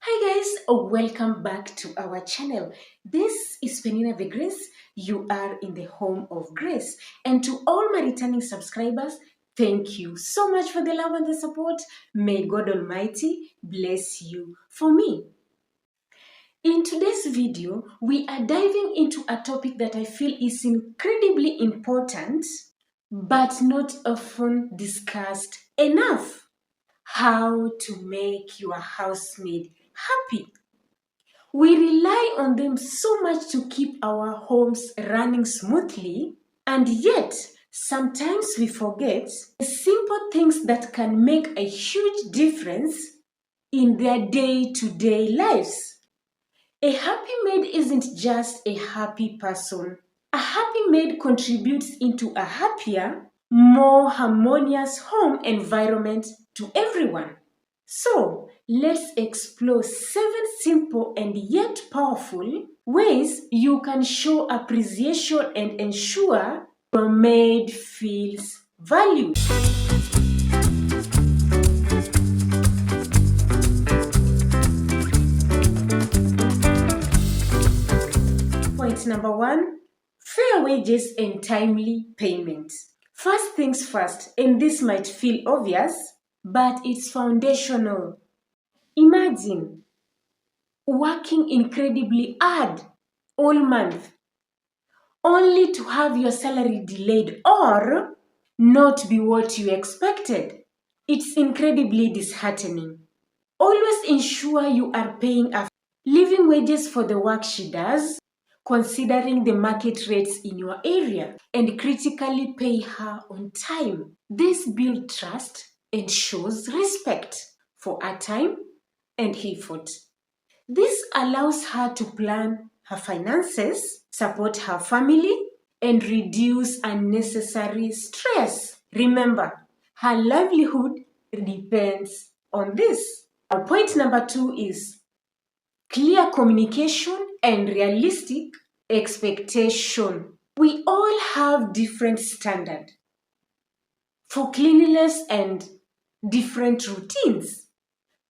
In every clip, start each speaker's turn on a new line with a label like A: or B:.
A: Hi guys, welcome back to our channel. This is PenninahtheGrace. You are in the home of grace. And to all my returning subscribers, thank you so much for the love and the support. May God Almighty bless you for me. In today's video, we are diving into a topic that I feel is incredibly important, but not often discussed enough. How to make your housemaid happy. We rely on them so much to keep our homes running smoothly, and yet sometimes we forget the simple things that can make a huge difference in their day-to-day lives. A happy maid isn't just a happy person. A happy maid contributes into a happier, more harmonious home environment to everyone. So, let's explore 7 simple and yet powerful ways you can show appreciation and ensure your maid feels valued. Point number 1, fair wages and timely payment. First things first, and this might feel obvious, but it's foundational. Imagine working incredibly hard all month only to have your salary delayed or not be what you expected. It's incredibly disheartening. Always ensure you are paying a living wages for the work she does, considering the market rates in your area, and critically pay her on time. This builds trust and shows respect for her time and effort. This allows her to plan her finances, support her family, and reduce unnecessary stress. Remember, her livelihood depends on this. Point number 2 is clear communication and realistic expectation. We all have different standards for cleanliness and different routines.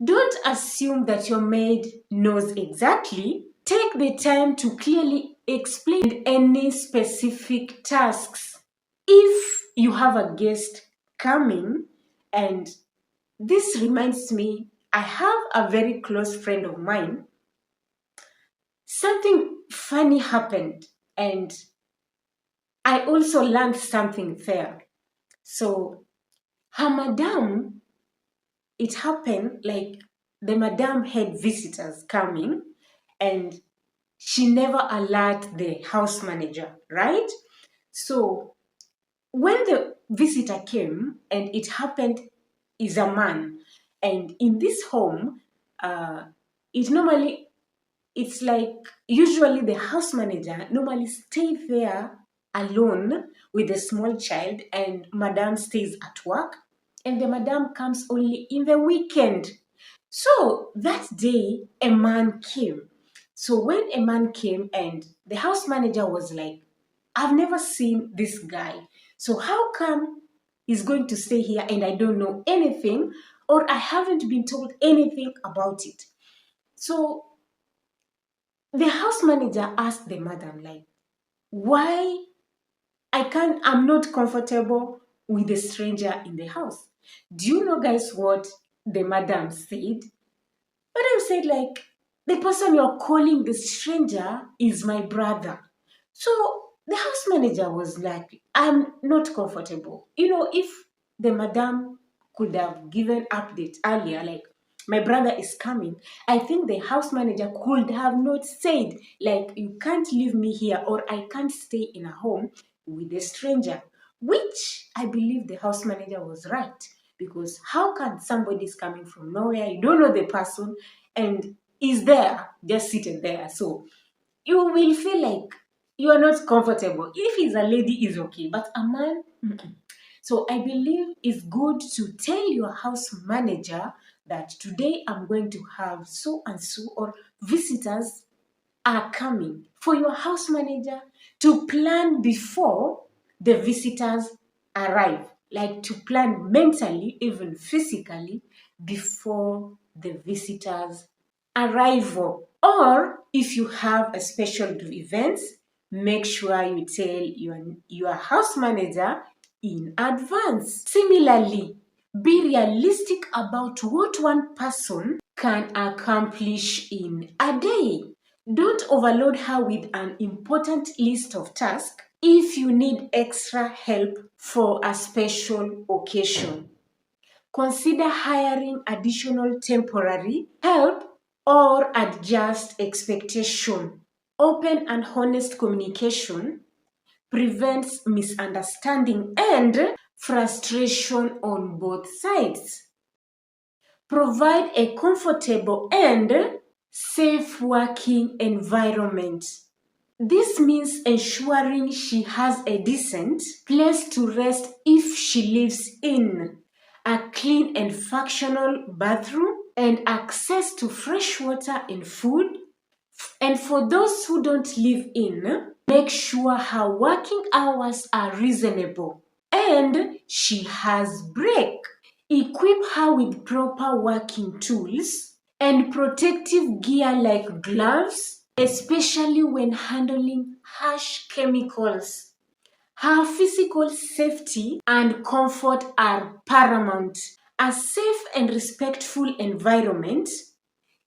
A: Don't assume that your maid knows exactly. Take the time to clearly explain any specific tasks. If you have a guest coming, and this reminds me, I have a very close friend of mine. Something funny happened, and I also learned something there. So, her madam, it happened like the madam had visitors coming and she never alert the house manager, right? So when the visitor came, and it happened is a man, and in this home, it normally, it's like usually the house manager normally stay there alone with a small child, and madam stays at work, and the madam comes only in the weekend. So that day a man came. So when a man came, and the house manager was like, I've never seen this guy, so how come he's going to stay here and I don't know anything, or I haven't been told anything about it? So the house manager asked the madam, like, why I'm not comfortable with a stranger in the house. Do you know, guys, what the madam said? Madam said, like, the person you're calling the stranger is my brother. So the house manager was like, I'm not comfortable. If the madam could have given update earlier, like, my brother is coming, I think the house manager could have not said, like, you can't leave me here, or I can't stay in a home with a stranger, which I believe the house manager was right. Because how can somebody is coming from nowhere, you don't know the person, and is there just sitting there? So you will feel like you are not comfortable. If it's a lady, is okay, but a man, mm-mm. So I believe it's good to tell your house manager that today I'm going to have so and so, or visitors are coming. For your house manager to plan before the visitors arrive, like to plan mentally, even physically, before the visitors arrival. Or if you have a special event, make sure you tell your house manager in advance. Similarly, be realistic about what one person can accomplish in a day. Don't overload her with an important list of tasks if you need extra help for a special occasion. Consider hiring additional temporary help or adjust expectation. Open and honest communication prevents misunderstanding and frustration on both sides. Provide a comfortable and safe working environment. This means ensuring she has a decent place to rest if she lives in, a clean and functional bathroom, and access to fresh water and food. And for those who don't live in, make sure her working hours are reasonable and she has break. Equip her with proper working tools and protective gear like gloves, especially when handling harsh chemicals. Her physical safety and comfort are paramount. A safe and respectful environment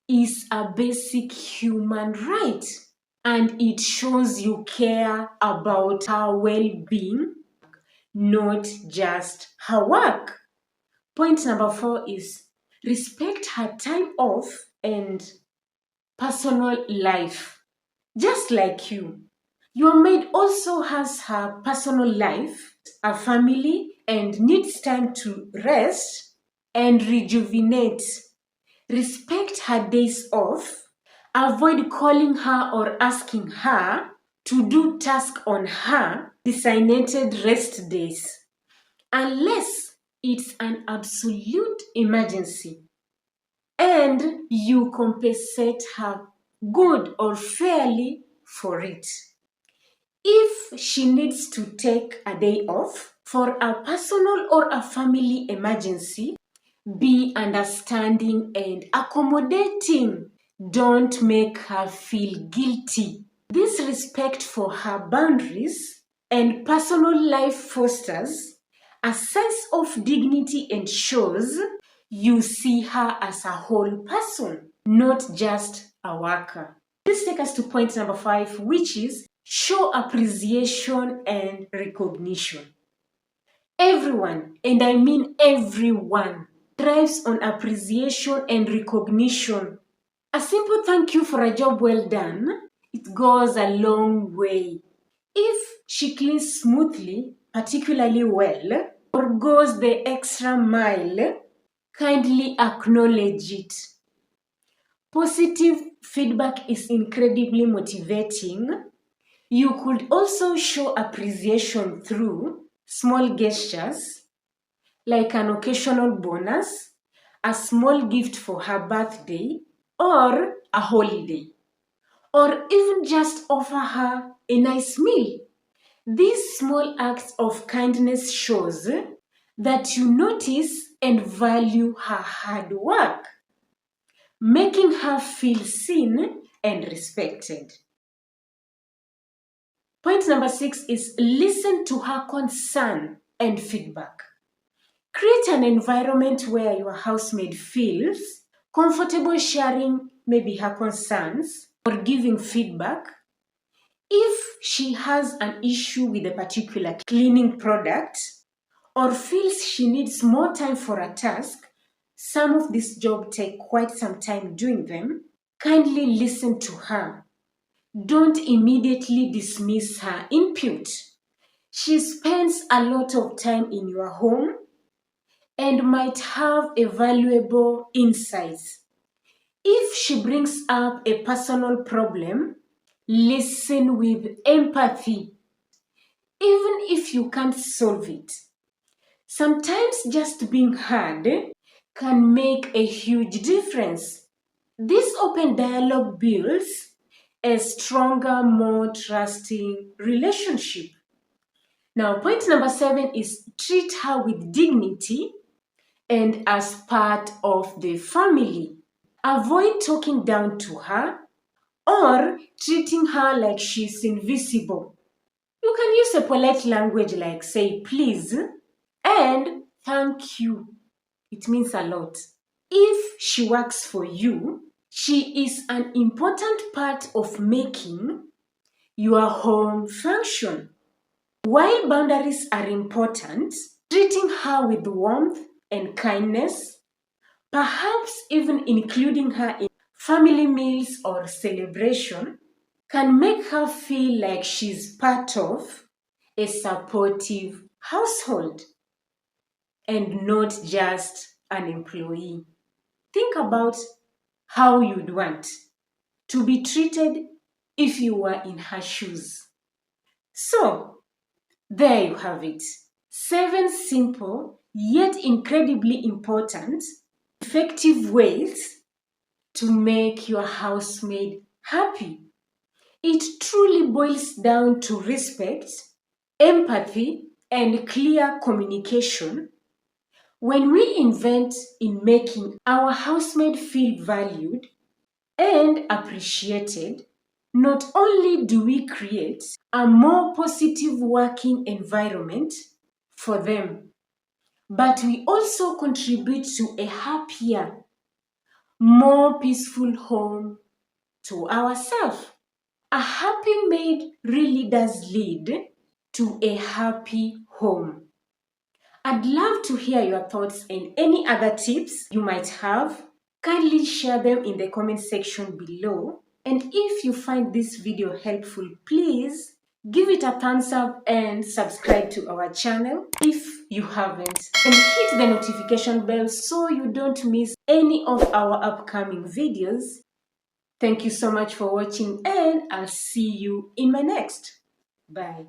A: is a basic human right, and it shows you care about her well-being, not just her work. Point number 4 is respect her time off and personal life. Just like you, your maid also has her personal life, a family, and needs time to rest and rejuvenate. Respect her days off. Avoid calling her or asking her to do tasks on her designated rest days, unless it's an absolute emergency and you compensate her good or fairly for it. If she needs to take a day off for a personal or a family emergency, be understanding and accommodating. Don't make her feel guilty. This respect for her boundaries and personal life fosters a sense of dignity and shows you see her as a whole person, not just a worker. This takes us to point number 5, which is show appreciation and recognition. Everyone, and I mean everyone, thrives on appreciation and recognition. A simple thank you for a job well done, it goes a long way. If she cleans smoothly, particularly well, or goes the extra mile, kindly acknowledge it. Positive feedback is incredibly motivating. You could also show appreciation through small gestures, like an occasional bonus, a small gift for her birthday, or a holiday, or even just offer her a nice meal. These small acts of kindness shows that you notice and value her hard work, making her feel seen and respected. Point number 6 is listen to her concern and feedback. Create an environment where your housemaid feels comfortable sharing maybe her concerns or giving feedback. If she has an issue with a particular cleaning product or feels she needs more time for a task, some of these jobs take quite some time doing them, kindly listen to her. Don't immediately dismiss her input. She spends a lot of time in your home and might have a valuable insights. If she brings up a personal problem, listen with empathy, even if you can't solve it. Sometimes just being heard can make a huge difference. This open dialogue builds a stronger, more trusting relationship. Now, point number 7 is treat her with dignity and as part of the family. Avoid talking down to her or treating her like she's invisible. You can use a polite language like say please and thank you. It means a lot. If she works for you, she is an important part of making your home function. While boundaries are important, treating her with warmth and kindness, perhaps even including her in family meals or celebration, can make her feel like she's part of a supportive household and not just an employee. Think about how you'd want to be treated if you were in her shoes. So, there you have it. 7 simple yet incredibly important, effective ways to make your housemaid happy. It truly boils down to respect, empathy, and clear communication. When we invest in making our housemaid feel valued and appreciated, not only do we create a more positive working environment for them, but we also contribute to a happier, more peaceful home to ourselves. A happy maid really does lead to a happy home. I'd love to hear your thoughts and any other tips you might have. Kindly share them in the comment section below. And if you find this video helpful, please give it a thumbs up and subscribe to our channel if you haven't. And hit the notification bell so you don't miss any of our upcoming videos. Thank you so much for watching and I'll see you in my next. Bye.